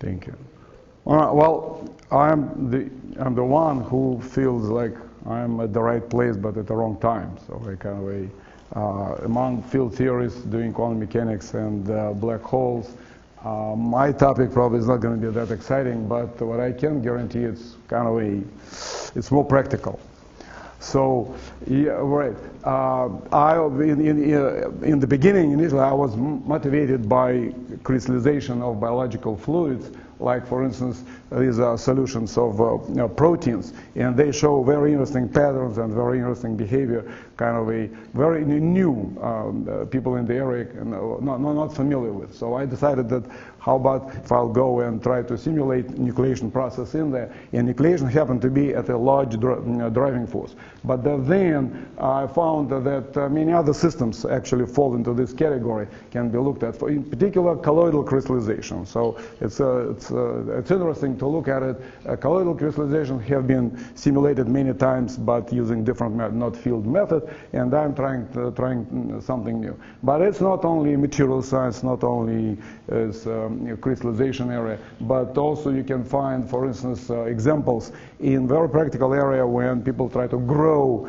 Thank you. Well, I'm the one who feels like I'm at the right place but at the wrong time. So I kind of among field theorists doing quantum mechanics and black holes, my topic probably is not going to be that exciting, but what I can guarantee it's kind of it's more practical. So, yeah, right. In the beginning, initially, I was motivated by crystallization of biological fluids, like, for instance, these are solutions of proteins, and they show very interesting patterns and very interesting behavior, kind of a very new people in the area not familiar with. So I decided that how about if I'll go and try to simulate nucleation process in there, and nucleation happened to be at a large driving force. But then I found that many other systems actually fall into this category, can be looked at, in particular colloidal crystallization. So it's interesting to look at it. Colloidal crystallization have been simulated many times, but using different not field method, and I'm trying something new. But it's not only material science, not only crystallization area, but also you can find, for instance, examples in very practical area when people try to grow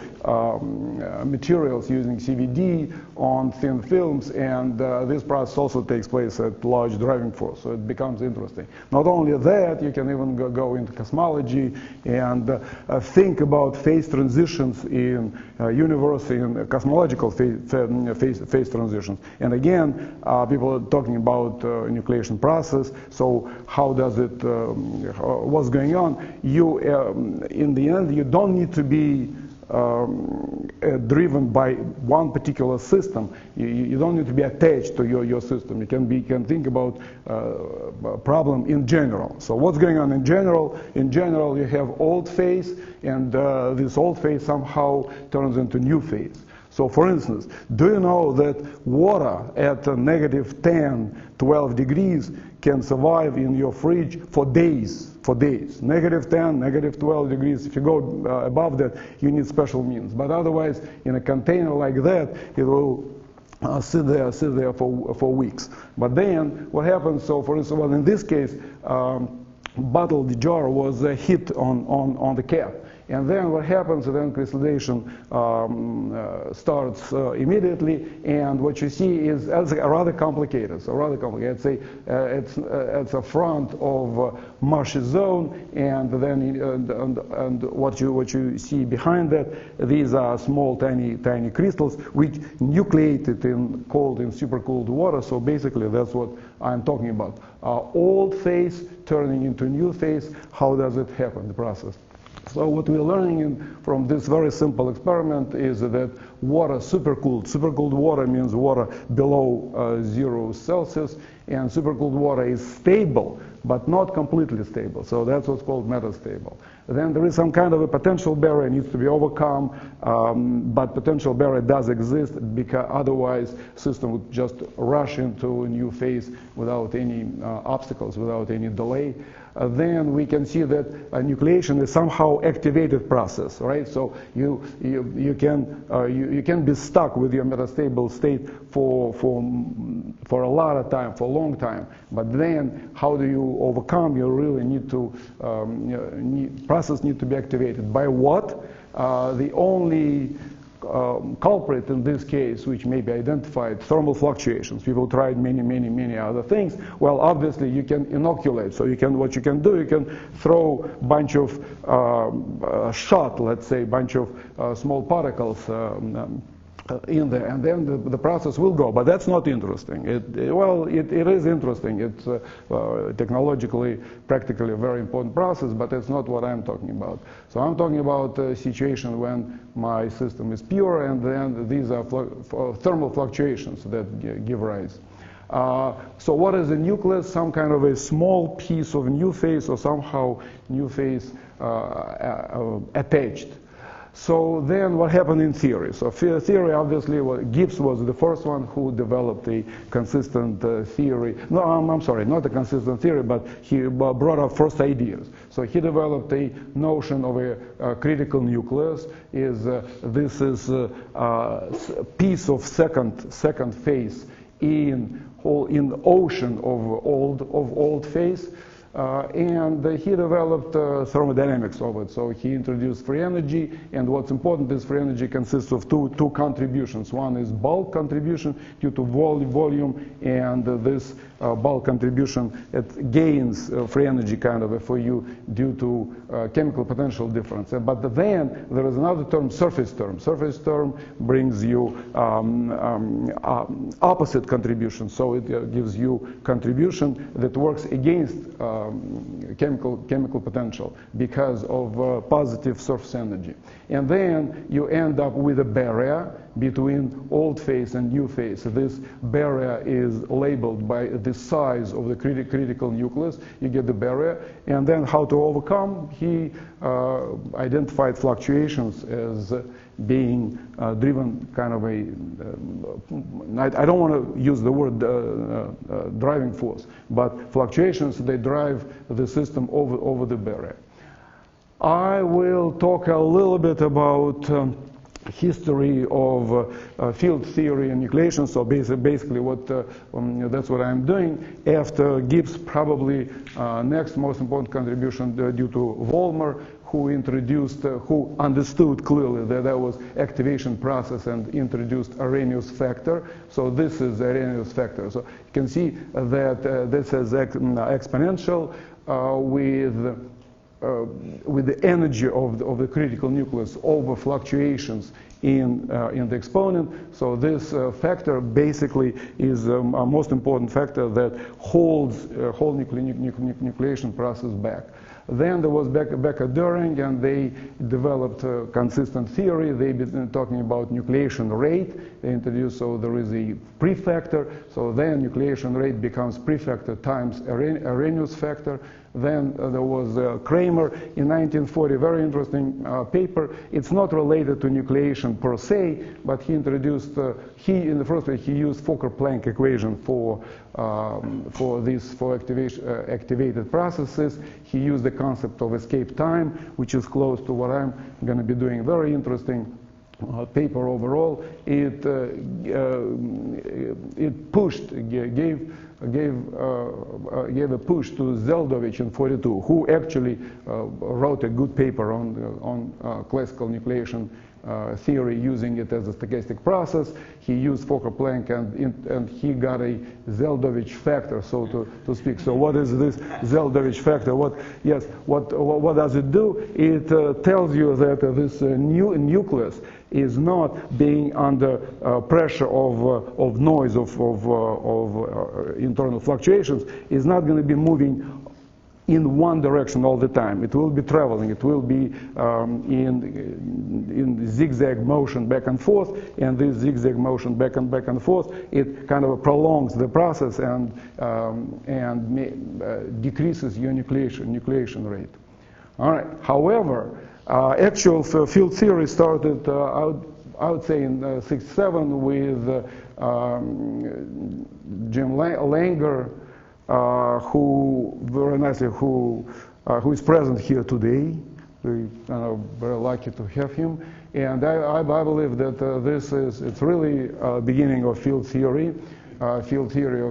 materials using CVD on thin films, and this process also takes place at large driving force, so it becomes interesting. Not only that, you can even go into cosmology and think about phase transitions in universe, in cosmological phase transitions. And again, people are talking about nucleation process, so how does it, what's going on? You, in the end, you don't need to be driven by one particular system. You don't need to be attached to your system. You can think about a problem in general. So what's going on in general? In general, you have old phase, and this old phase somehow turns into new phase. So for instance, do you know that water at -10, 12 degrees can survive in your fridge for days? For days. -10, -12 degrees. If you go above that, you need special means. But otherwise, in a container like that, it will sit there for weeks. But then, what happens? So, for instance, well, in this case, bottled jar was hit on the cap. And then what happens, then crystallization starts immediately, and what you see is rather complicated. So rather complicated. It's a front of marshy zone, and then and what you see behind that, these are small, tiny crystals which nucleated in supercooled water. So basically, that's what I'm talking about. Old phase turning into new phase. How does it happen? The process. So what we're learning from this very simple experiment is that water supercooled. Supercooled water means water below 0 Celsius, and supercooled water is stable, but not completely stable. So that's what's called metastable. Then there is some kind of a potential barrier needs to be overcome, but potential barrier does exist, because otherwise system would just rush into a new phase without any obstacles, without any delay. Then we can see that nucleation is somehow activated process, right? So you can be stuck with your metastable state for a lot of time, for a long time. But then how do you overcome? You really need to process need to be activated. By what? The only culprit in this case, which may be identified, thermal fluctuations. People tried many other things. Well, obviously you can inoculate. So what you can do, you can throw a bunch of shot, let's say, bunch of small particles in there, and then the process will go. But that's not interesting. It is interesting. It's technologically, practically a very important process, but it's not what I'm talking about. So I'm talking about a situation when my system is pure, and then these are thermal fluctuations that give rise. So what is a nucleus? Some kind of a small piece of new phase, or somehow new phase attached. So then what happened in theory? So theory, obviously, Gibbs was the first one who developed a consistent theory. No, I'm sorry, not a consistent theory, but he brought up first ideas. So he developed a notion of a critical nucleus. This is a piece of second phase in ocean of old phase. And he developed thermodynamics of it. So he introduced free energy, and what's important is free energy consists of two contributions. One is bulk contribution due to volume, and this bulk contribution, it gains free energy kind of for you due to chemical potential difference. But then there is another term, surface term. Surface term brings you opposite contribution. So it gives you contribution that works against chemical potential because of positive surface energy. And then you end up with a barrier between old phase and new phase. So this barrier is labeled by the size of the critical nucleus. You get the barrier, and then how to overcome? He identified fluctuations as being driven kind of I don't want to use the word driving force, but fluctuations, they drive the system over the barrier. I will talk a little bit about history of field theory and nucleation. So basically that's what I'm doing. After Gibbs, probably next most important contribution due to Vollmer, who understood clearly that there was activation process and introduced Arrhenius factor. So this is Arrhenius factor. So you can see that this is exponential with the energy of the critical nucleus over fluctuations in the exponent. So this factor basically is a most important factor that holds whole nucleation process back. Then there was Becker Doering, and they developed a consistent theory. They've been talking about nucleation rate. They introduced, so there is a prefactor. So then nucleation rate becomes prefactor times Arrhenius factor. Then there was Kramer in 1940, very interesting paper. It's not related to nucleation per se, but he introduced, in the first place, he used Fokker-Planck equation for activated processes. He used the concept of escape time, which is close to what I'm going to be doing. Very interesting paper overall. It gave a push to Zeldovich in 42, who actually wrote a good paper on classical nucleation theory using it as a stochastic process. He used Fokker-Planck, and he got a Zeldovich factor, so to speak. So what is this Zeldovich factor? What does it do? It tells you that this nucleus is not being under pressure of noise, of internal fluctuations, is not going to be moving in one direction all the time. It will be traveling. It will be in zigzag motion back and forth, and this zigzag motion back and forth, it kind of prolongs the process and decreases your nucleation rate. All right. However, actual field theory started, I would say, in 67 with Jim Langer, who very nicely, who is present here today. We are very lucky to have him. And I believe that it's really beginning of field theory of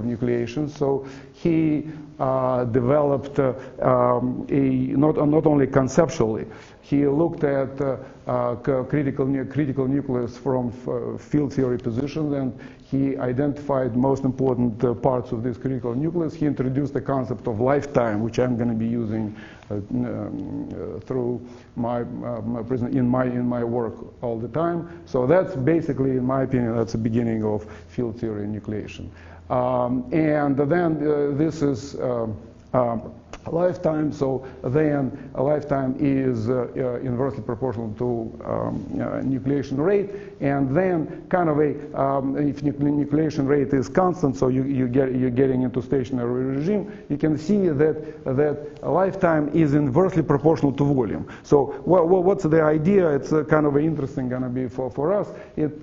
nucleation. So he developed not only conceptually, he looked at critical nucleus from field theory positions, and he identified most important parts of this critical nucleus. He introduced the concept of lifetime, which I'm going to be using through in my work all the time. So that's basically, in my opinion, that's the beginning of field theory nucleation. And then this is lifetime. So then a lifetime is inversely proportional to nucleation rate, and then kind of if nucleation rate is constant, so you're getting into stationary regime, you can see that a lifetime is inversely proportional to volume. So what's the idea? It's kind of interesting going to be for us. It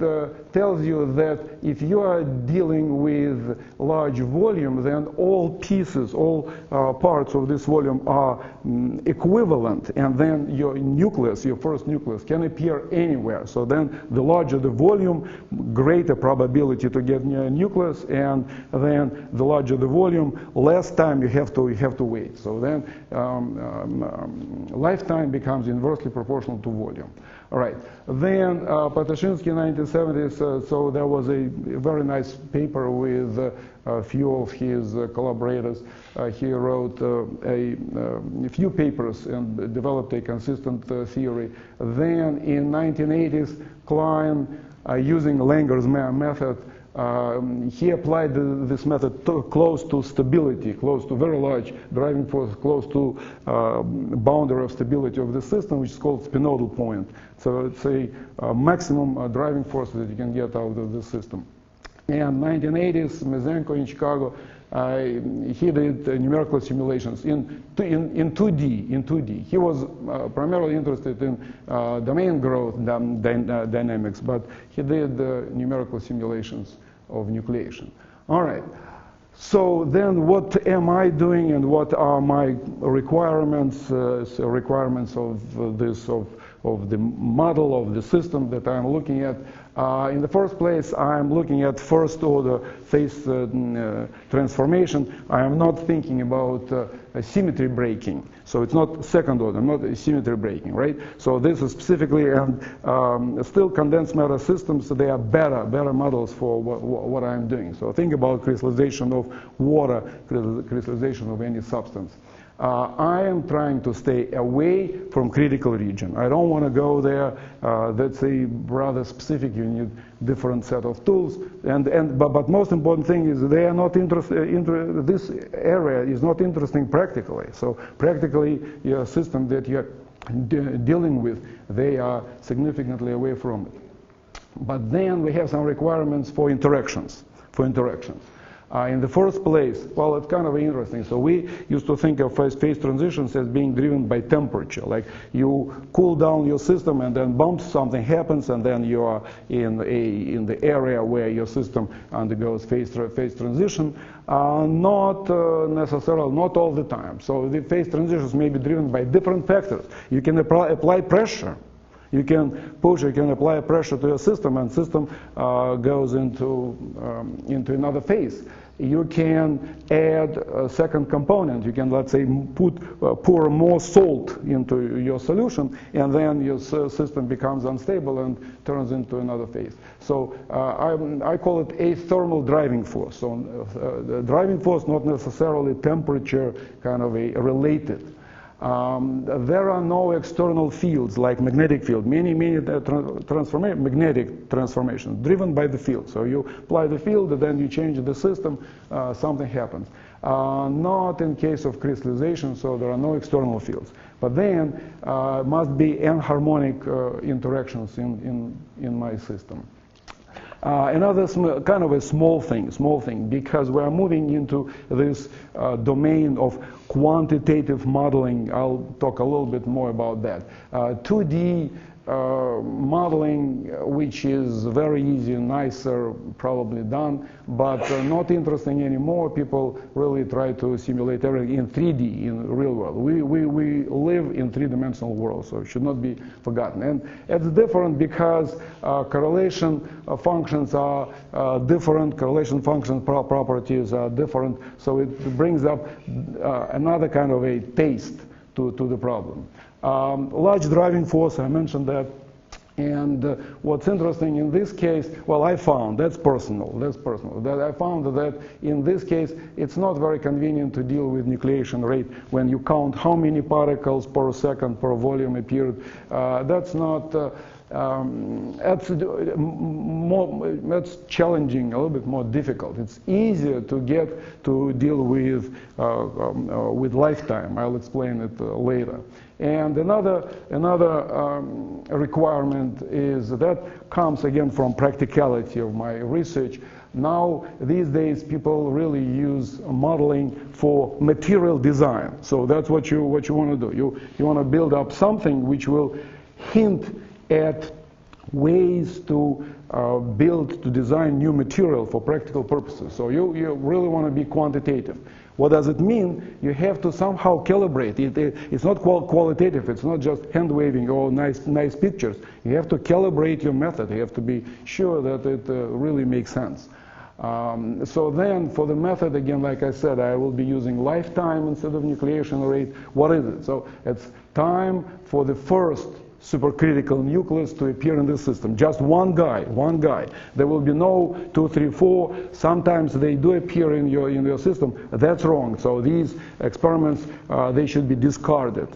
tells you that if you are dealing with large volume, then all pieces, all parts of this volume are equivalent, and then your nucleus, your first nucleus, can appear anywhere. So then the larger the volume, greater probability to get a nucleus, and then the larger the volume, less time you have to wait. So then lifetime becomes inversely proportional to volume. All right. Then Patashinsky, 1970s, so there was a very nice paper with a few of his collaborators. He wrote a few papers and developed a consistent theory. Then in 1980s, Klein, using Langer's method, he applied this method close to stability, close to very large driving force, close to boundary of stability of the system, which is called spinodal point. So it's a maximum driving force that you can get out of the system. And 1980s, Mezenko in Chicago, he did numerical simulations in 2D. He was primarily interested in domain growth dynamics, but he did numerical simulations of nucleation. All right. So then what am I doing, and what are my requirements, requirements of this, of the model of the system that I'm looking at? In the first place, I'm looking at first order phase transformation. I am not thinking about symmetry breaking. So it's not second order, not symmetry breaking, right? So this is specifically, and still condensed matter systems, they are better models for what I'm doing. So think about crystallization of water, crystallization of any substance. I am trying to stay away from critical region. I don't want to go there. That's a rather specific. You need different set of tools. But most important thing is they are not interested. This area is not interesting practically. So practically, your system that you're dealing with, they are significantly away from it. But then we have some requirements for interactions. In the first place, well, it's kind of interesting. So we used to think of phase transitions as being driven by temperature. Like you cool down your system, and then bumps, something happens, and then you are in the area where your system undergoes phase transition. Not necessarily, not all the time. So the phase transitions may be driven by different factors. You can apply pressure. You can push, you can apply pressure to your system, and system goes into another phase. You can add a second component. You can, let's say, pour more salt into your solution, and then your system becomes unstable and turns into another phase. So I call it a thermal driving force. So the driving force, not necessarily temperature kind of related. There are no external fields like magnetic field. Many magnetic transformations driven by the field. So you apply the field, and then you change the system, something happens. Not in case of crystallization, so there are no external fields. But then must be n-harmonic interactions in my system. Another kind of a small thing, because we are moving into this domain of quantitative modeling. I'll talk a little bit more about that. 2D modeling, which is very easy, nicer, probably done, but not interesting anymore. People really try to simulate everything in 3D in the real world. We live in three-dimensional world, so it should not be forgotten. And it's different because correlation functions are different. Correlation function properties are different. So it brings up another kind of a taste to the problem. Large driving force, I mentioned that. And what's interesting in this case, well, I found, that's personal, that I found that in this case, it's not very convenient to deal with nucleation rate when you count how many particles per second per volume appeared. That's not, that's challenging, a little bit more difficult. It's easier to get to deal with lifetime. I'll explain it later. And another requirement is that comes again from practicality of my research. Now, these days, people really use modeling for material design. So that's what you want to do. You want to build up something which will hint at ways to build, to design new material for practical purposes. So you really want to be quantitative. What does it mean? You have to somehow calibrate it. It's not qualitative. It's not just hand waving or nice pictures. You have to calibrate your method. You have to be sure that it really makes sense. So then for the method, again, like I said, I will be using lifetime instead of nucleation rate. What is it? So it's time for the first supercritical nucleus to appear in the system. Just one guy. There will be no 2, 3, 4. Sometimes they do appear in your system. That's wrong. So these experiments, they should be discarded.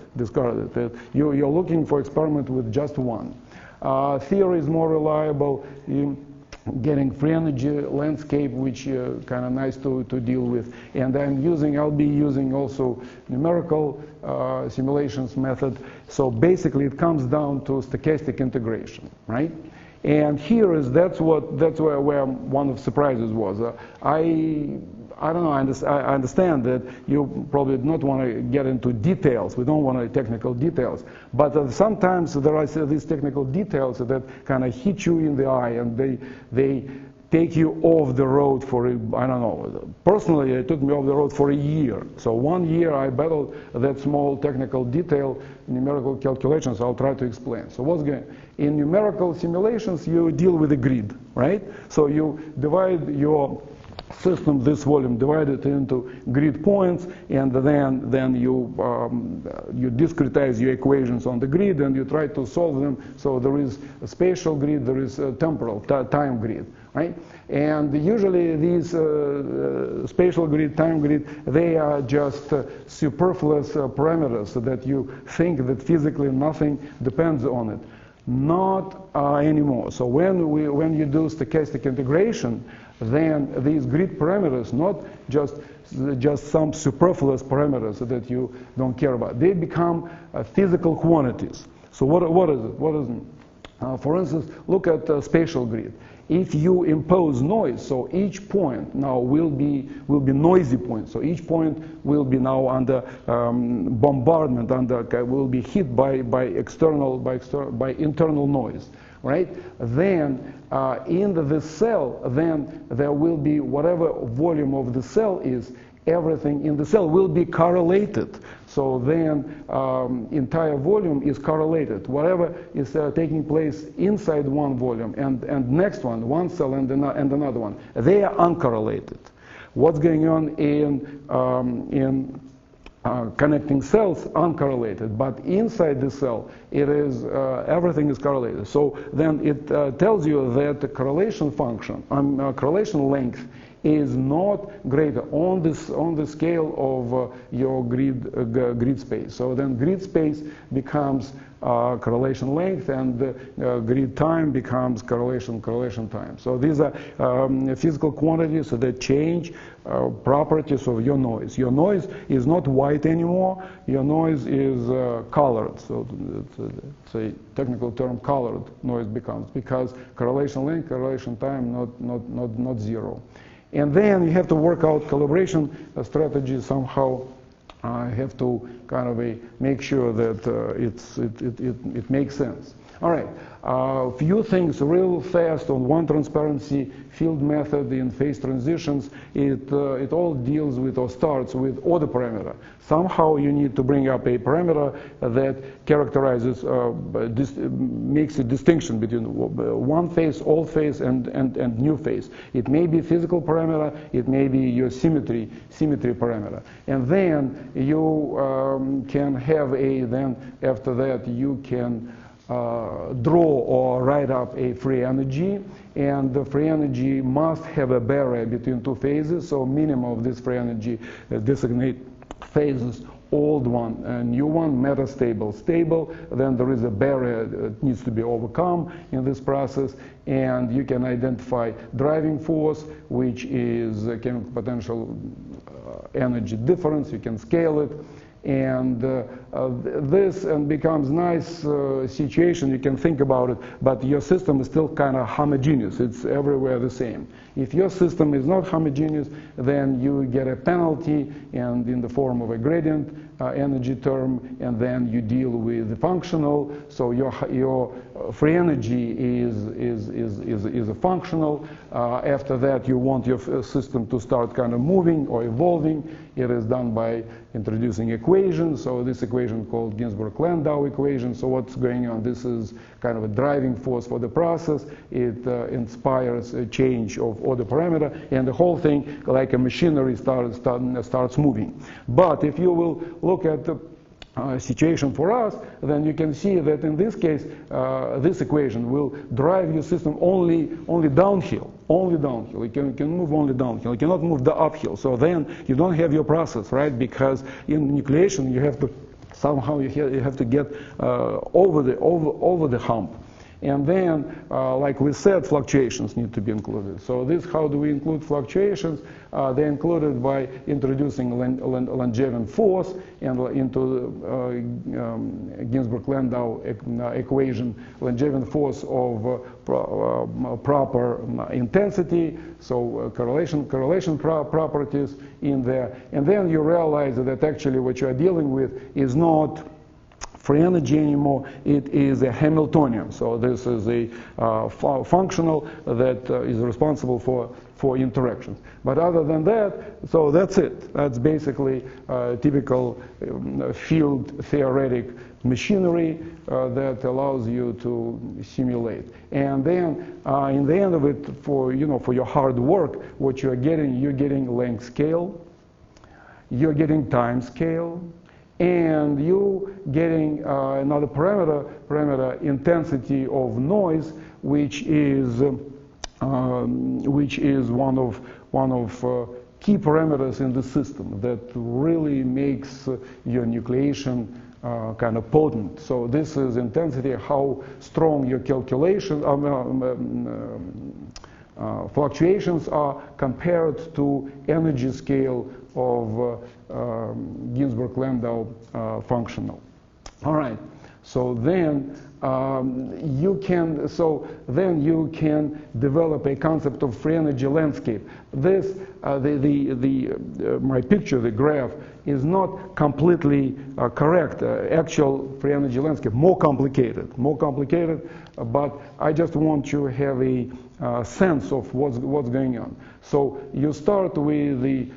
You're looking for experiment with just one. Theory is more reliable. Getting free energy landscape, which kind of nice to deal with, and I'll be using also numerical simulations method. So basically, it comes down to stochastic integration, right? And that's where one of the surprises was. I don't know. I understand that you probably don't want to get into details. We don't want technical details. But sometimes there are these technical details that kind of hit you in the eye, and they take you off the road for, I don't know. Personally, it took me off the road for a year. So 1 year I battled that small technical detail, numerical calculations. I'll try to explain. So what's going on? In numerical simulations, you deal with a grid, right? So you divide your system, this volume, divided into grid points, and then you discretize your equations on the grid, and you try to solve them. So there is a spatial grid, there is a temporal time grid, right? And usually these spatial grid, time grid, they are just superfluous parameters that you think that physically nothing depends on it. Not anymore. So when you do stochastic integration, then these grid parameters, not just some superfluous parameters that you don't care about, they become physical quantities. So what is it? What is it? For instance, look at spatial grid. If you impose noise, so each point now will be noisy point. So each point will be now under bombardment, will be hit by internal noise, right? Then in the cell, then there will be whatever volume of the cell is. Everything in the cell will be correlated. So then entire volume is correlated. Whatever is taking place inside one volume and next one cell and another one, they are uncorrelated. What's going on in connecting cells, uncorrelated, but inside the cell, it is everything is correlated. So then it tells you that the correlation function, correlation length, is not greater on the scale of your grid space. So then grid space becomes correlation length, and grid time becomes correlation time. So these are physical quantities that change properties of your noise. Your noise is not white anymore. Your noise is colored. So it's a technical term, colored noise becomes, because correlation length, correlation time, not zero. And then you have to work out calibration strategies somehow. I have to kind of make sure that it makes sense. All right, a few things real fast on one transparency field method in phase transitions. It all deals with or starts with order parameter. Somehow you need to bring up a parameter that characterizes, makes a distinction between one phase, old phase, and new phase. It may be physical parameter, it may be your symmetry parameter. And then you can have then after that you can draw or write up a free energy, and the free energy must have a barrier between two phases. So minimum of this free energy designate phases, old one and new one, metastable, stable. Then there is a barrier that needs to be overcome in this process, and you can identify driving force, which is chemical potential energy difference. You can scale it. And this becomes nice situation. You can think about it, but your system is still kind of homogeneous. It's everywhere the same. If your system is not homogeneous, then you get a penalty, and in the form of a gradient energy term, and then you deal with the functional. So your free energy is a functional. After that, you want your system to start kind of moving or evolving. It is done by introducing equations. So this equation called Ginzburg-Landau equation. So what's going on? This is kind of a driving force for the process. It inspires a change of order parameter, and the whole thing, like a machinery, starts moving. But if you will look at the situation for us, then you can see that in this case, this equation will drive your system only downhill. Only downhill. You can move only downhill. You cannot move the uphill. So then you don't have your process, right? Because in nucleation, you have to somehow you have to get over the hump. And then, like we said, fluctuations need to be included. So this, how do we include fluctuations? They're included by introducing Langevin force and into Ginzburg-Landau equation, Langevin force of proper intensity, so correlation properties in there. And then you realize that actually what you are dealing with is not free energy anymore, it is a Hamiltonian. So this is a functional that is responsible for interactions. But other than that, so that's it. That's basically typical field theoretic machinery that allows you to simulate. And then in the end of it, for your hard work, what you're getting length scale, you're getting time scale, and you getting another parameter intensity of noise, which is one of key parameters in the system that really makes your nucleation kind of potent. So this is intensity, how strong your calculation fluctuations are compared to energy scale of Ginzburg-Landau functional. All right. So then you can develop a concept of free energy landscape. This my picture, the graph, is not completely correct. Actual free energy landscape more complicated. But I just want you to have a sense of what's going on. So you start with the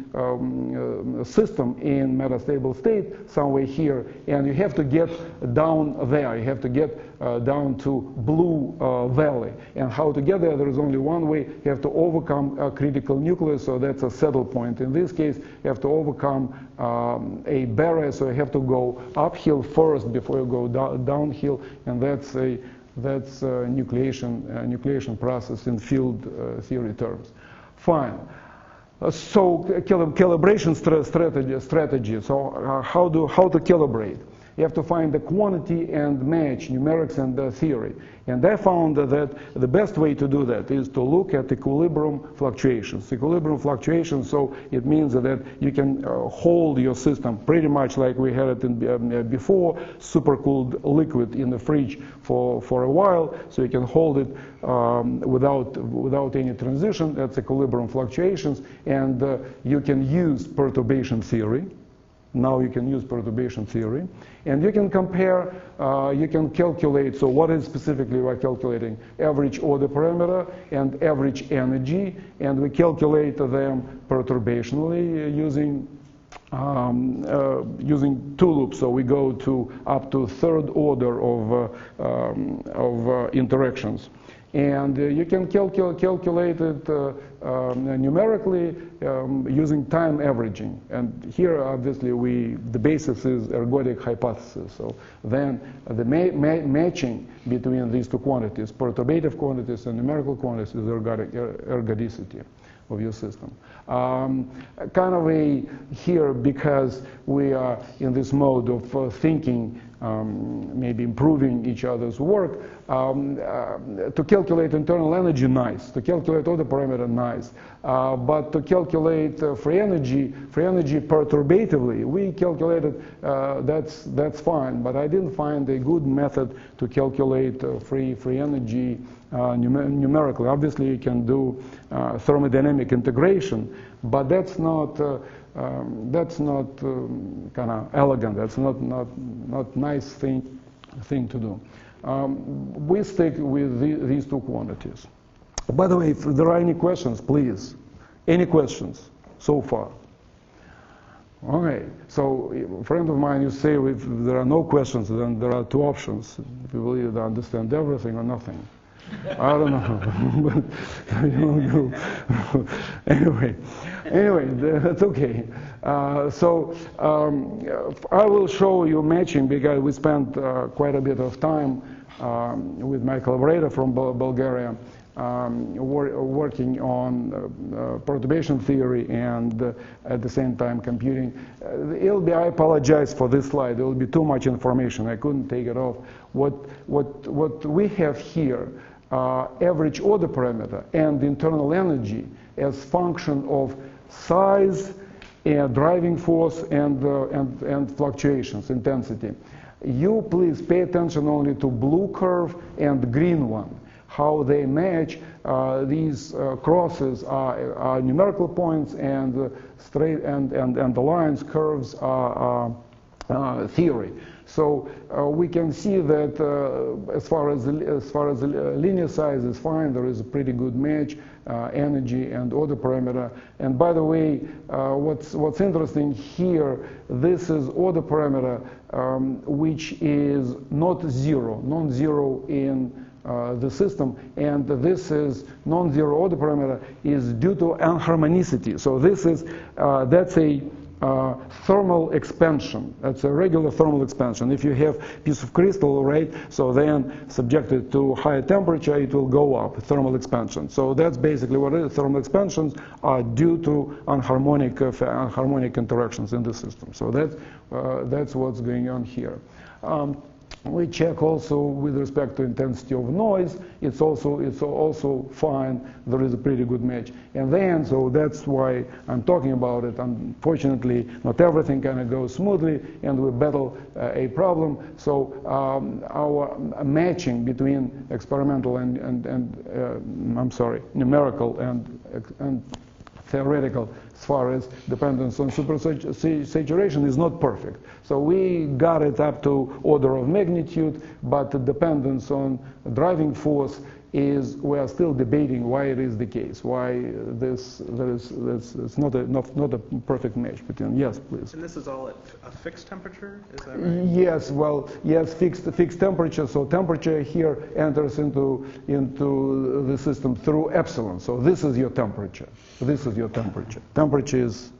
system in metastable state somewhere here, and you have to get down there. You have to get down to blue valley. And how to get there? There is only one way. You have to overcome a critical nucleus, so that's a saddle point. In this case, you have to overcome a barrier, so you have to go uphill first before you go downhill, and that's nucleation process in field theory terms. Fine. So calibration strategy. So how to calibrate? You have to find the quantity and match numerics and theory. And I found that the best way to do that is to look at equilibrium fluctuations. Equilibrium fluctuations, so it means that you can hold your system pretty much like we had it before, supercooled liquid in the fridge for a while, so you can hold it without any transition. That's equilibrium fluctuations, and you can use perturbation theory. Now you can use perturbation theory, and you can compare, you can calculate, so what is specifically we're calculating? Average order parameter and average energy, and we calculate them perturbationally using two loops. So we go to up to third order of interactions. And you can calculate it numerically using time averaging. And here, obviously, the basis is ergodic hypothesis. So then the matching between these two quantities, perturbative quantities and numerical quantities, is ergodicity of your system. Kind of here, because we are in this mode of thinking, maybe improving each other's work, to calculate internal energy, nice. To calculate order parameter, nice. But to calculate free energy perturbatively, we calculated, that's fine. But I didn't find a good method to calculate free energy numerically. Obviously, you can do thermodynamic integration, But that's not kind of elegant. That's not nice thing to do. We stick with these two quantities. By the way, if there are any questions, please. Any questions so far? Okay, so a friend of mine, you say if there are no questions, then there are two options. People either understand everything or nothing. I don't know. Anyway, that's okay. I will show you matching because we spent quite a bit of time with my collaborator from Bulgaria working on perturbation theory and at the same time computing. I apologize for this slide. There will be too much information. I couldn't take it off. What we have here, average order parameter and internal energy as function of size and driving force and fluctuations, intensity. You please pay attention only to blue curve and green one. How they match. These crosses are numerical points, and straight and the lines, curves are theory. So we can see that as far as the linear size is fine, there is a pretty good match, energy and order parameter. And by the way, what's interesting here, this is order parameter which is not zero, non-zero in the system, and this is non-zero order parameter is due to anharmonicity. So this is that's a thermal expansion. That's a regular thermal expansion. If you have a piece of crystal, right, so then subjected to higher temperature, it will go up, thermal expansion. So that's basically what it is. Thermal expansions are due to anharmonic interactions in the system. So that's what's going on here. We check also with respect to intensity of noise. It's also fine. There is a pretty good match. And then, so that's why I'm talking about it. Unfortunately, not everything kind of goes smoothly, and we battle a problem. So our matching between experimental numerical and theoretical as far as dependence on supersaturation is not perfect. So we got it up to order of magnitude, but the dependence on driving force is, we are still debating why it is the case, why it's not a perfect match between. Yes, please. And this is all at a fixed temperature, is that right? Yes, well, yes, fixed temperature. So temperature here enters into the system through epsilon. So this is your temperature. This is your temperature. Temperature is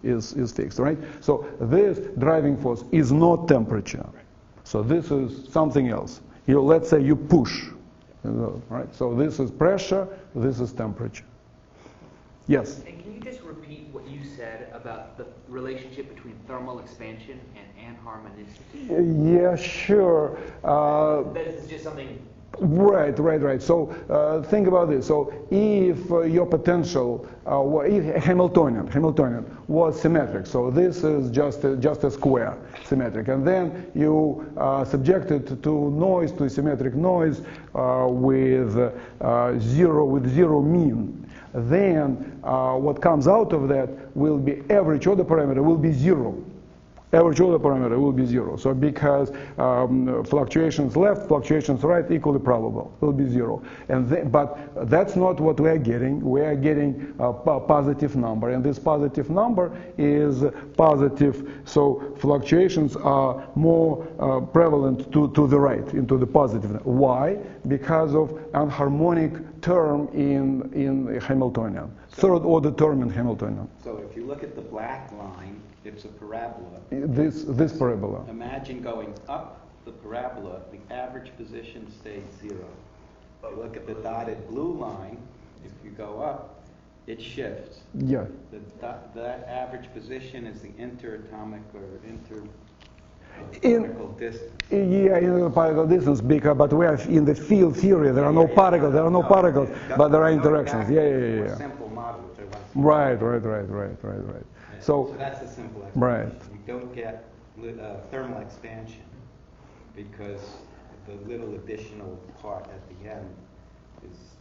fixed, right? So this driving force is not temperature. So this is something else. Let's say you push. Right? So this is pressure, this is temperature. Yes? And can you just repeat what you said about the relationship between thermal expansion and anharmonicity? Yeah, sure. That is just something... Right. So think about this. So if your potential, if Hamiltonian was symmetric, so this is just a square symmetric, and then you subjected to noise, to symmetric noise with zero mean, then what comes out of that will be average order parameter will be zero. Average order parameter will be zero. So because fluctuations left, fluctuations right, equally probable, will be zero. But that's not what we are getting. We are getting a positive number, and this positive number is positive. So fluctuations are more prevalent to the right, into the positive. Why? Because of anharmonic term in Hamiltonian, third order term in Hamiltonian. So if you look at the black line, it's a parabola. This parabola. Imagine going up the parabola, the average position stays zero. If you look at the dotted blue line, if you go up, it shifts. Yeah. That average position is the interatomic or particle distance. Yeah, in the particle distance, because, but we are in the field theory. There are no particles. There are no particles, but there are interactions. Yeah. Simple model. Right. So that's a simple explanation. Right. You don't get thermal expansion because the little additional part at the end is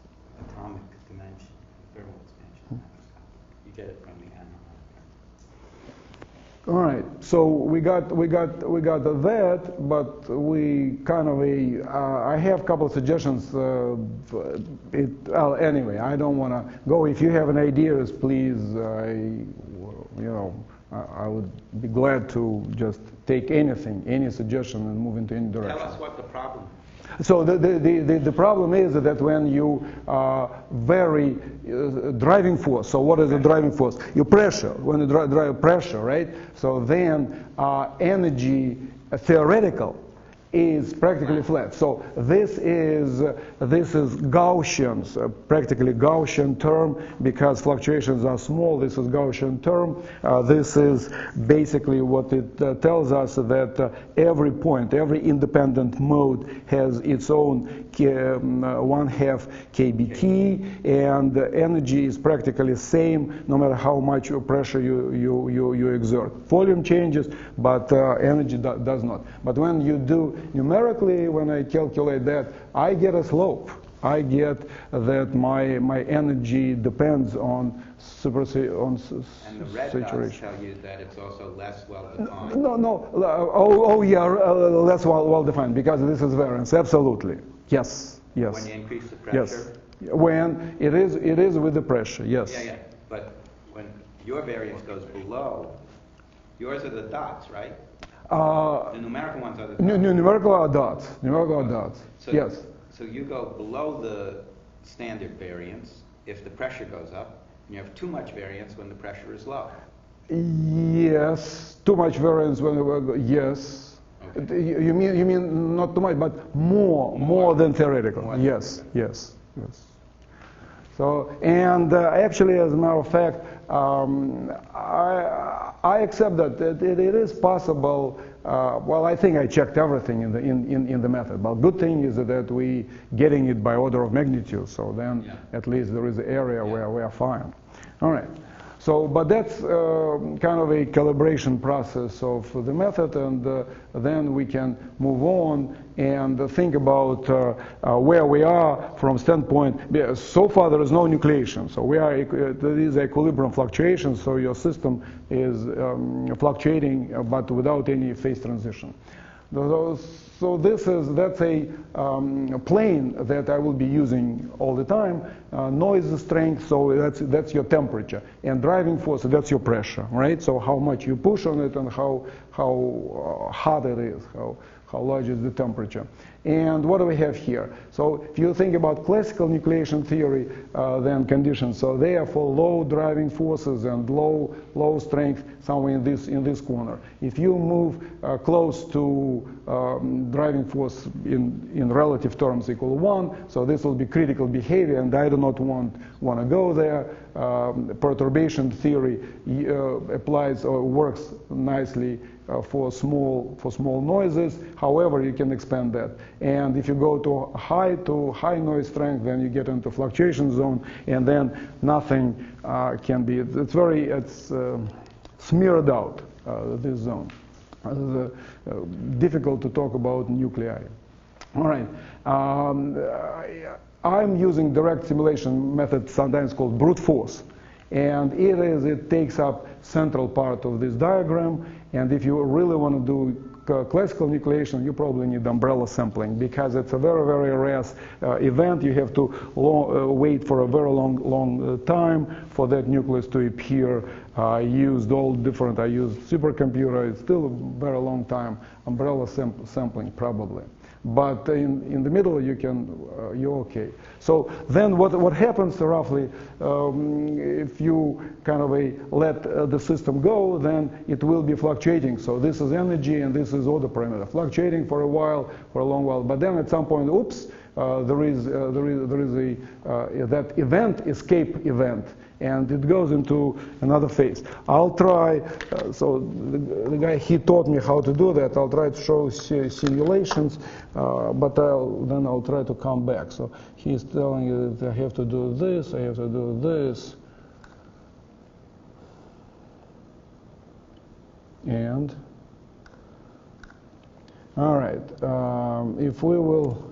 atomic dimension, thermal expansion. You get it from the animal. All right, so we got that, but we kind of I have a couple of suggestions. Well, anyway, I don't want to go. If you have any ideas, please, I would be glad to just take anything, any suggestion, and move into any direction. Tell us what the problem is. So the problem is that when you vary driving force, so what is the driving force? Your pressure, when you drive pressure, right? So then energy theoretical is practically flat. So this is Gaussian, practically Gaussian term, because fluctuations are small. This is Gaussian term. This is basically what it tells us, that every point, every independent mode has its own 1/2 kBt, and the energy is practically same no matter how much pressure you exert. Volume changes, but energy does not. But when you do numerically, when I calculate that, I get a slope. I get that my energy depends on And the red dots saturation. tell you that it's also less well-defined. No. Less well-defined, because this is variance. Absolutely. Yes. When you increase the pressure? Yes. When it is with the pressure. Yes. Yeah. But when your variance goes below, yours are the dots, right? The numerical ones are the dots. Numerical are dots. Numerical are dots. So, Yes. So you go below the standard variance if the pressure goes up, and you have too much variance when the pressure is low. Yes. Too much variance when yes. Okay. You mean not too much, but more than theoretical. More than Yes. theoretical. Yes. So, and actually, as a matter of fact, I accept that it is possible. Well, I think I checked everything in the method. But good thing is that we getting it by order of magnitude. So then, at least there is an area where we are fine. All right. So, but that's kind of a calibration process of the method, and then we can move on and think about where we are from standpoint. So far, there is no nucleation, so there is equilibrium fluctuation. So your system is fluctuating, but without any phase transition. So that's a plane that I will be using all the time. Noise strength, so that's your temperature, and driving force, that's your pressure, right? So how much you push on it and how hot it is, how large is the temperature. And what do we have here? So if you think about classical nucleation theory, then conditions, so they are for low driving forces and low strength somewhere in this corner. If you move close to driving force in relative terms equal 1, so this will be critical behavior, and I do not want to go there. Perturbation theory applies or works nicely for small noises. However, you can expand that. And if you go to high noise strength, then you get into fluctuation zone, and then nothing can be. It's smeared out, this zone. Difficult to talk about nuclei. All right. I'm using direct simulation method, sometimes called brute force. And it takes up central part of this diagram. And if you really want to do classical nucleation, you probably need umbrella sampling, because it's a very, very rare event. You have to wait for a very long time for that nucleus to appear. I used I used supercomputer. It's still a very long time. Umbrella sampling probably. But in the middle, you're okay. So then what happens roughly, if you kind of let the system go, then it will be fluctuating. So this is energy, and this is order parameter, fluctuating for a long while. But then at some point, oops, there is that escape event, and it goes into another phase. I'll try, so the guy, he taught me how to do that. I'll try to show simulations, but then I'll try to come back. So he's telling you that I have to do this, I have to do this, and all right, if we will.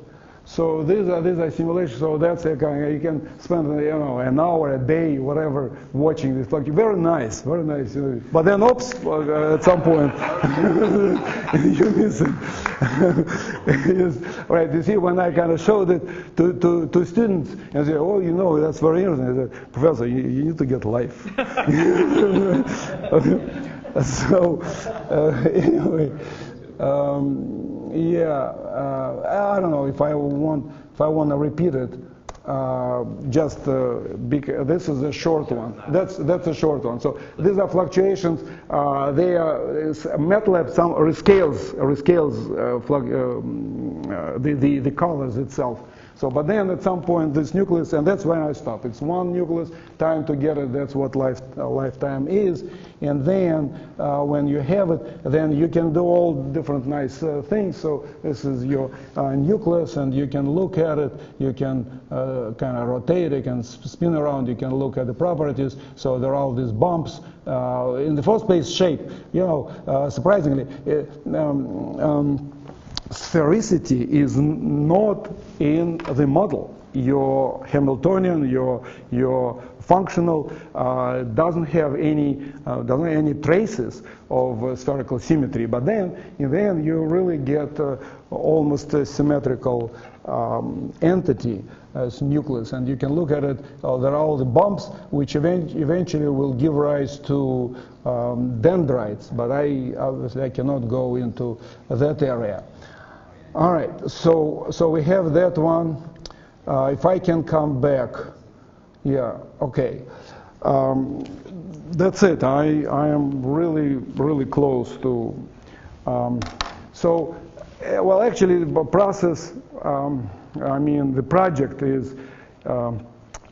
So these are simulations. So that's a kind of, you can spend an hour a day, whatever, watching this fluctuation. Very nice, very nice. But then, oops, at some point you miss it. Yes, right. You see, when I kind of showed it to students, and say, oh, that's very interesting. I said, Professor, you need to get life. So anyway. I don't know if I want to repeat it. This is a short one. That's a short one. So these are fluctuations. They are MATLAB some rescales the colors itself. So, but then at some point this nucleus, and that's when I stop. It's one nucleus, time to get it, that's what lifetime is. And then when you have it, then you can do all different nice things. So this is your nucleus, and you can look at it, you can kind of rotate, you can spin around, you can look at the properties. So there are all these bumps. In the first place, shape, surprisingly, sphericity is not in the model. Your Hamiltonian, your functional doesn't have any traces of spherical symmetry. But then in the end, you really get almost a symmetrical entity as nucleus, and you can look at it. There are all the bumps, which eventually will give rise to dendrites. But obviously I cannot go into that area. All right, so we have that one. If I can come back, okay. That's it. I am really close to. Well, actually, the process. The project is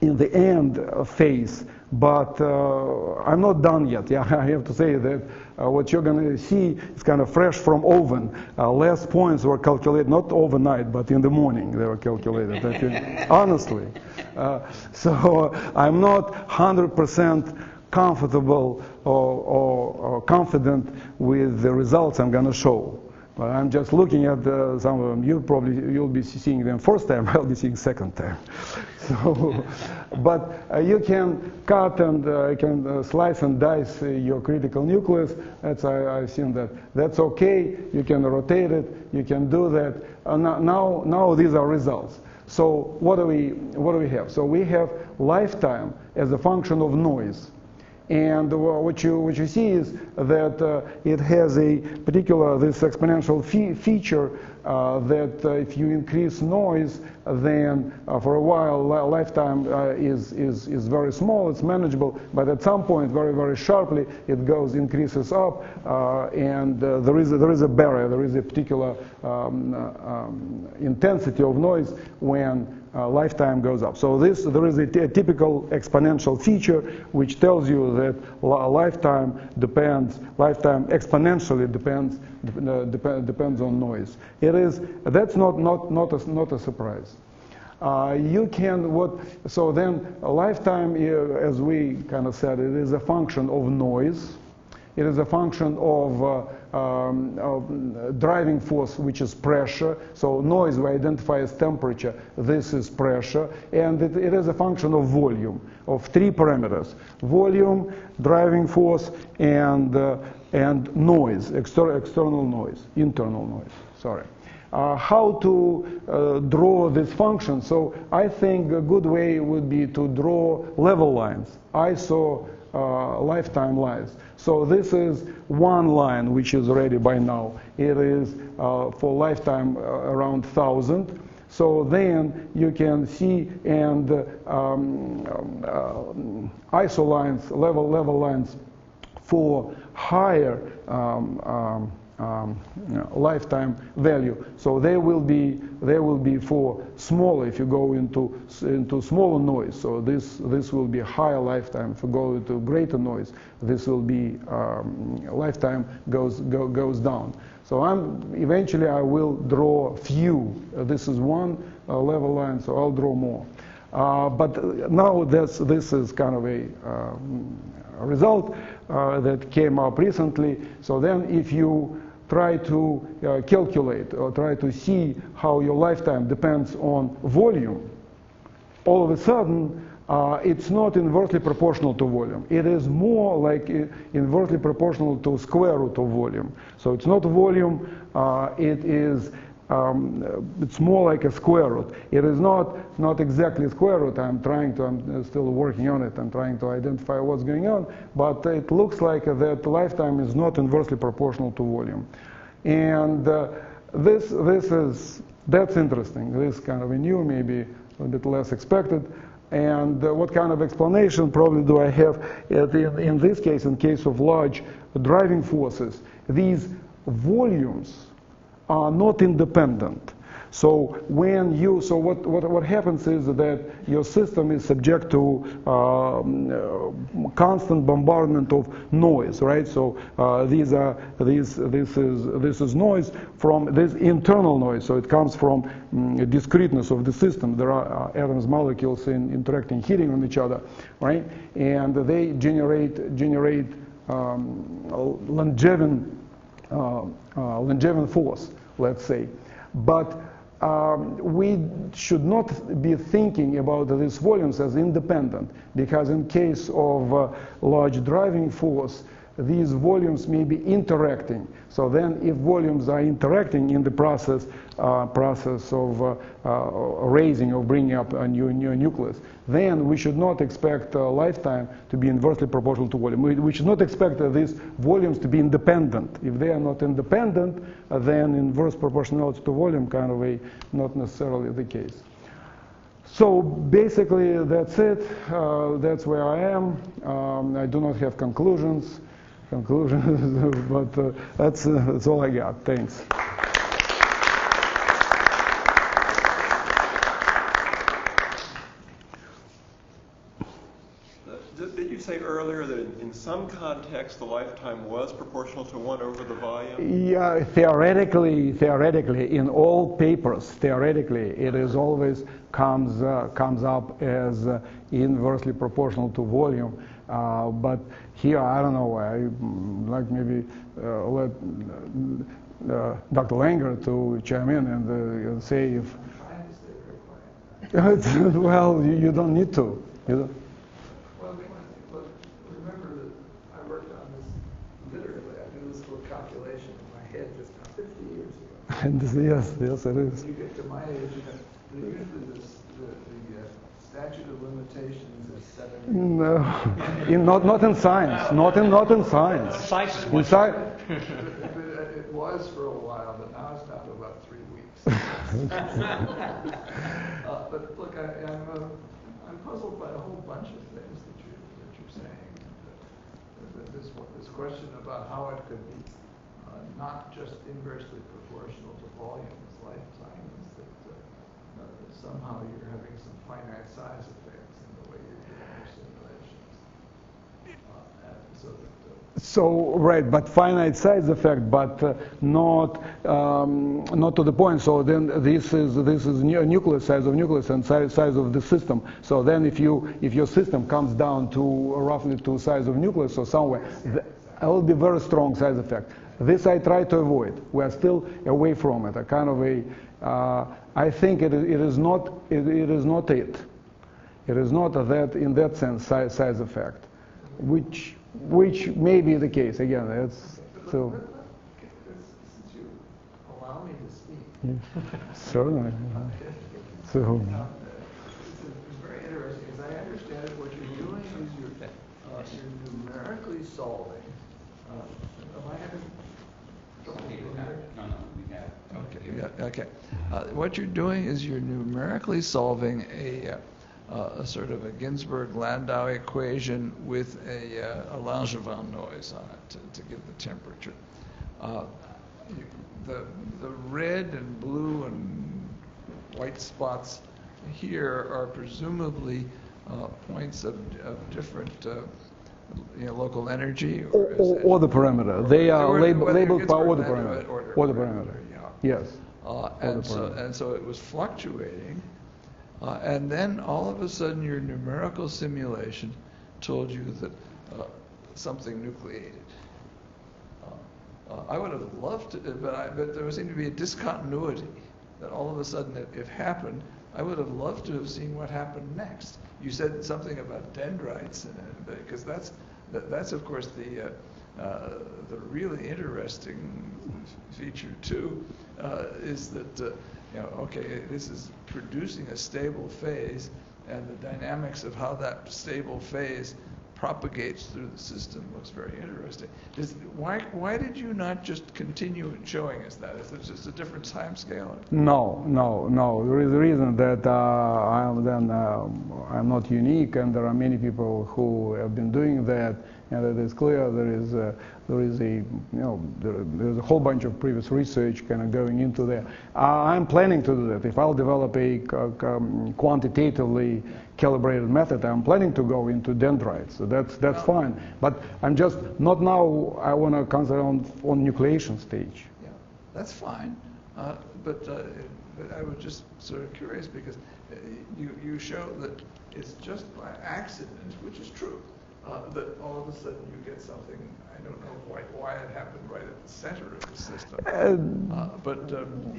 in the end phase, but I'm not done yet. Yeah, I have to say that what you're going to see is kind of fresh from oven. Last points were calculated, not overnight, but in the morning they were calculated. Honestly. So I'm not 100% comfortable or confident with the results I'm going to show. I'm just looking at some of them. You'll be seeing them first time. I'll be seeing second time. So, but you can cut and you can slice and dice your critical nucleus. I've seen that. That's okay. You can rotate it. You can do that. Now these are results. So what do we have? So we have lifetime as a function of noise. And what you see is that it has a particular, this exponential feature that if you increase noise, then for a while lifetime is very small, it's manageable, but at some point very, very sharply it increases up, and there is a barrier, there is a particular intensity of noise when lifetime goes up. So there is a typical exponential feature which tells you that lifetime exponentially depends on noise. That's not a surprise. So then lifetime, as we kind of said, it is a function of noise. It is a function of driving force, which is pressure. So noise we identify as temperature. This is pressure. And it is a function of volume, of three parameters: volume, driving force, and noise, external noise, internal noise. Sorry. How to draw this function? So I think a good way would be to draw level lines, ISO lifetime lines. So this is one line which is ready by now. It is for lifetime around 1,000. So then you can see, and ISO lines, level lines for higher lifetime value. So they will be for smaller. If you go into smaller noise, so this will be higher lifetime. If you go into greater noise, this will be lifetime goes down. So eventually I will draw few. This is one level line, so I'll draw more. But now this is kind of a result that came up recently. So then if you try to calculate or try to see how your lifetime depends on volume, all of a sudden it's not inversely proportional to volume. It is more like inversely proportional to square root of volume. So it's not volume, it's more like a square root. It is not exactly square root. I'm still working on it. I'm trying to identify what's going on, but it looks like that lifetime is not inversely proportional to volume. And that's interesting. This kind of a new, maybe a bit less expected. And what kind of explanation probably do I have in this case, in case of large driving forces? These volumes are not independent. So what happens is that your system is subject to constant bombardment of noise, right? So this is noise from this internal noise. So it comes from discreteness of the system. There are atoms, molecules interacting, hitting on each other, right? And they generate Langevin force, let's say. But we should not be thinking about these volumes as independent, because in case of large driving force, these volumes may be interacting. So then if volumes are interacting in the process of raising or bringing up a new nucleus, then we should not expect lifetime to be inversely proportional to volume. We should not expect these volumes to be independent. If they are not independent, then inverse proportionality to volume kind of not necessarily the case. So basically that's it. That's where I am. I do not have conclusions, but that's all I got. Thanks. Did you say earlier that in some contexts the lifetime was proportional to 1 over the volume? Yeah, theoretically, in all papers, theoretically, it is always comes up as inversely proportional to volume. But here, I don't know. I like maybe let Dr. Langer to chime in and say if. Well, you don't need to. Well, remember that I worked on this literally. I did this little calculation in my head just 50 years ago. And yes, it is. When you get to my age, usually the statute of limitations is 7 years. No, not in science. Not in science. Science is In science. It was for a while, but now it's down to about 3 weeks. But look, I'm puzzled by a whole bunch of things that you're saying. This question about how it could be not just inversely proportional to volume as lifetime is that somehow you're having some finite size effects in the way you're doing your simulations. So right, but finite size effect, but not to the point. So then this is nucleus, size of nucleus, and size of the system. So then if your system comes down to roughly to size of nucleus or somewhere, it will be very strong size effect. This I try to avoid. We are still away from it. A kind of I think it is not it. It is not that in that sense size effect, which may be the case. Again, that's so. Since you allow me to speak. Certainly. So. It's very interesting, because I understand it. What you're doing is you're numerically solving. Am I having trouble here? No, we got it. Okay. Yeah, okay. What you're doing is you're numerically solving a sort of a Ginzburg-Landau equation with a Langevin noise on it to give the temperature. The red and blue and white spots here are presumably points of different local energy. Or the parameter. They are labeled by order parameter. Order parameter. Yes. And so it was fluctuating. And then all of a sudden your numerical simulation told you that something nucleated. I would have loved to, but there seemed to be a discontinuity that all of a sudden it happened. I would have loved to have seen what happened next. You said something about dendrites, because that's of course the really interesting feature too, is that okay, this is producing a stable phase, and the dynamics of how that stable phase propagates through the system looks very interesting. Why did you not just continue showing us that? Is it just a different time scale? No. There is a reason that I'm not unique, and there are many people who have been doing that, and it is clear there's a whole bunch of previous research kind of going into that. I'm planning to do that. If I'll develop a quantitatively calibrated method, I'm planning to go into dendrites. So that's fine. But I'm just not now. I want to concentrate on nucleation stage. Yeah, that's fine. But I was just sort of curious because you show that it's just by accident, which is true, that all of a sudden you get something. I don't know why it happened right at the center of the system,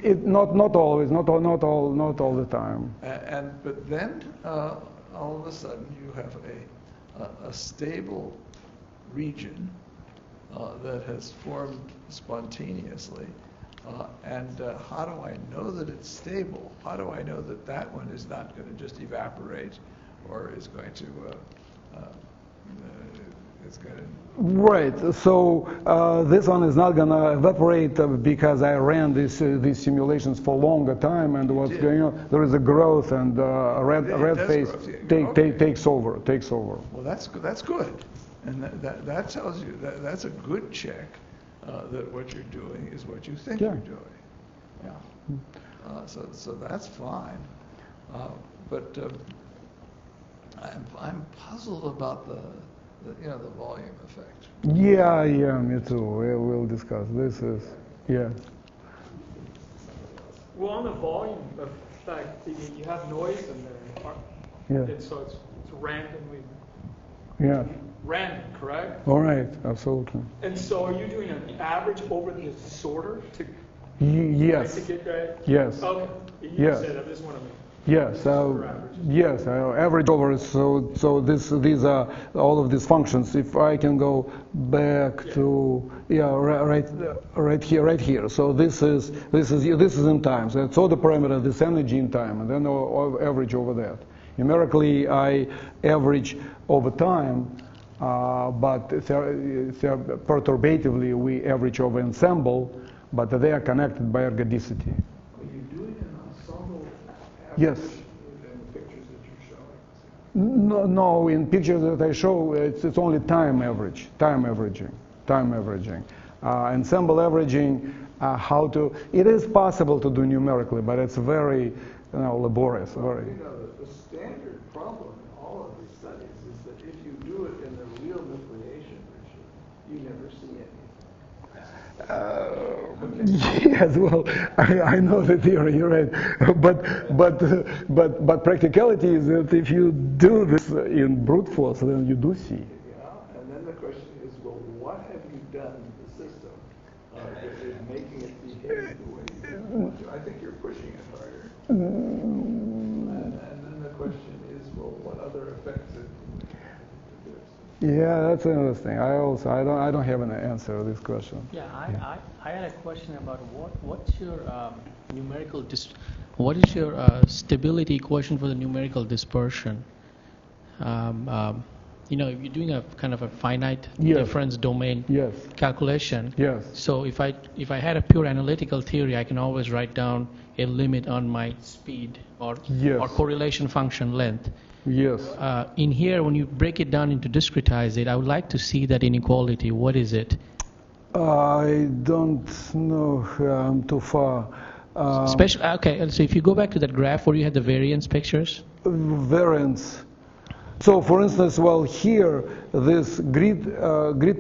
it not always, not all the time. But then all of a sudden you have a stable region that has formed spontaneously. And how do I know that it's stable? How do I know that that one is not going to just evaporate, or is going to Right. So this one is not going to evaporate because I ran these simulations for a longer time, and what's going on? There is a growth, and red phase takes over. Well, that's good, and that tells you that's a good check that what you're doing is what you think you're doing. Yeah. So that's fine, but I'm puzzled about the volume effect. Yeah, me too. We'll discuss. This is, Well, on the volume effect, you have noise in there. So it's randomly. Yeah. Random, correct? All right, absolutely. And so are you doing an average over the sorter to yes. to get right? Yes. Okay. You Yes. said that. I just want to make Yes, average over. So these are all of these functions. If I can go back to right here. So this is in time. So it's all the parameter, this energy in time, and then I'll average over that. Numerically, I average over time, but perturbatively we average over ensemble, but they are connected by ergodicity. Yes. In the pictures that you're showing? No, in pictures that I show, it's only time averaging. Ensemble averaging, it is possible to do numerically, but it's very laborious. Very. The standard problem in all of these studies is that if you do it in the real nucleation regime, you never see anything. Yes, well, I know the theory, you're right, but practicality is that if you do this in brute force, then you do see. Yeah, and then the question is, well, what have you done to the system that is making it behave the way you want to? I think you're pushing it harder. And then the question is, well, what other effects it produce? Yeah, that's interesting. I don't have an answer to this question. Yeah, I had a question about what's your what is your stability equation for the numerical dispersion? If you're doing a kind of a finite difference domain calculation. Yes. So if I had a pure analytical theory, I can always write down a limit on my speed or correlation function length. Yes. In here, when you break it down into discretize it, I would like to see that inequality. What is it? I don't know. I'm too far. Okay, so if you go back to that graph where you had the variance pictures. Variance. So, for instance, well, here, this grid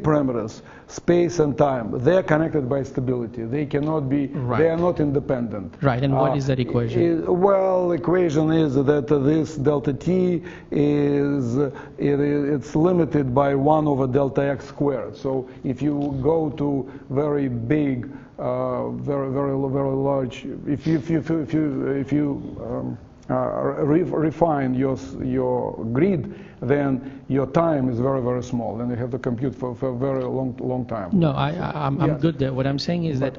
parameters, space and time, they are connected by stability. They cannot be, they are not independent. Right, and what is that equation? Well, equation is that this delta t it's limited by 1 over delta x squared. So if you go to very big, very large, if you refine your grid, then your time is very small, and you have to compute for a very long time. No, I'm good there. What I'm saying is that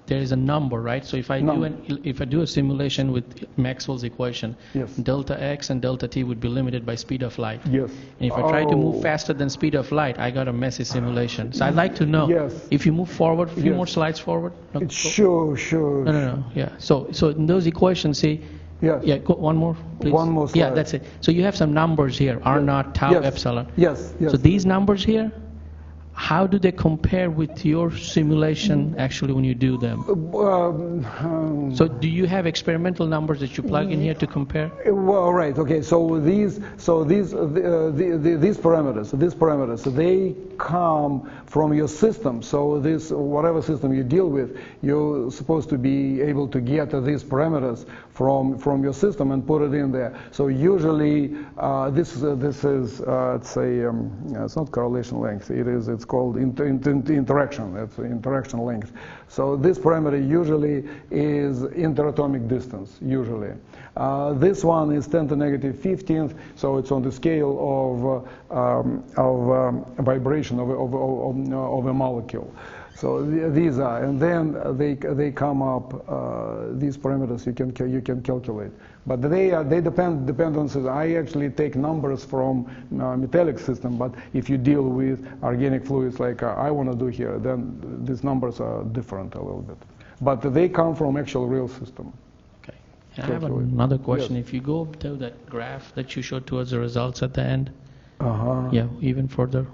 there is a number, right? So if I do a simulation with Maxwell's equation, yes, delta x and delta t would be limited by speed of light. Yes. And if I try to move faster than speed of light, I got a messy simulation. So I'd like to know, if you move forward, a few more slides forward. No, sure. No. Yeah. So in those equations, see. Yes. Yeah, go one more, please. One more slide. Yeah, that's it. So you have some numbers here, R naught, tau, epsilon. Yes. So these numbers here, how do they compare with your simulation actually when you do them? So do you have experimental numbers that you plug in here to compare? Well, right. Okay. So these parameters, they come from your system. So this, whatever system you deal with, you're supposed to be able to get these parameters from your system and put it in there. So usually this is it's not correlation length. It's called interaction. It's interaction length. So this parameter usually is interatomic distance. Usually, this one is 10 to negative 15th. So it's on the scale of vibration of a molecule. So these are, and then they come up. These parameters you can calculate, but they depend on system. I actually take numbers from metallic system, but if you deal with organic fluids like I want to do here, then these numbers are different a little bit. But they come from actual real system. Okay. I have another question. Yes. If you go to that graph that you showed to us, the results at the end. Yeah, even further.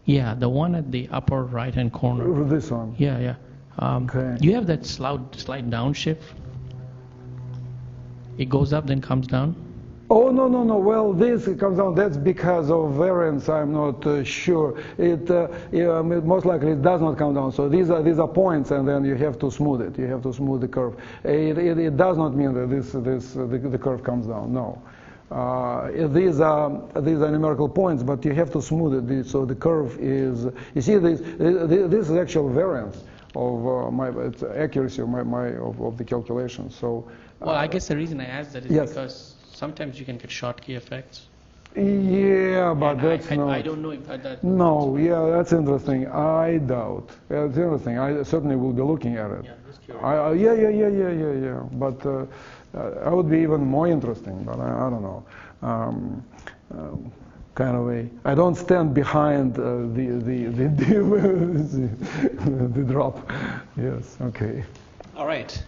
Yeah, the one at the upper right-hand corner. This one. Yeah. Okay. You have that slide downshift? It goes up, then comes down? Oh, no. Well, this comes down. That's because of variance. I'm not sure. Most likely it does not come down. So these are points, and then you have to smooth it. You have to smooth the curve. It does not mean that the curve comes down. No. These are numerical points, but you have to smooth it. So the curve is. You see, this is actual variance of it's accuracy of the calculation. So. Well, I guess the reason I asked that is because sometimes you can get Schottky effects. Yeah, but that's not. I don't know if that. No, yeah, that's interesting. I doubt. It's interesting. I certainly will be looking at it. Yeah, just curious. Yeah. But I would be even more interesting. But I don't know. Kind of a. I don't stand behind the drop. Yes. Okay. All right.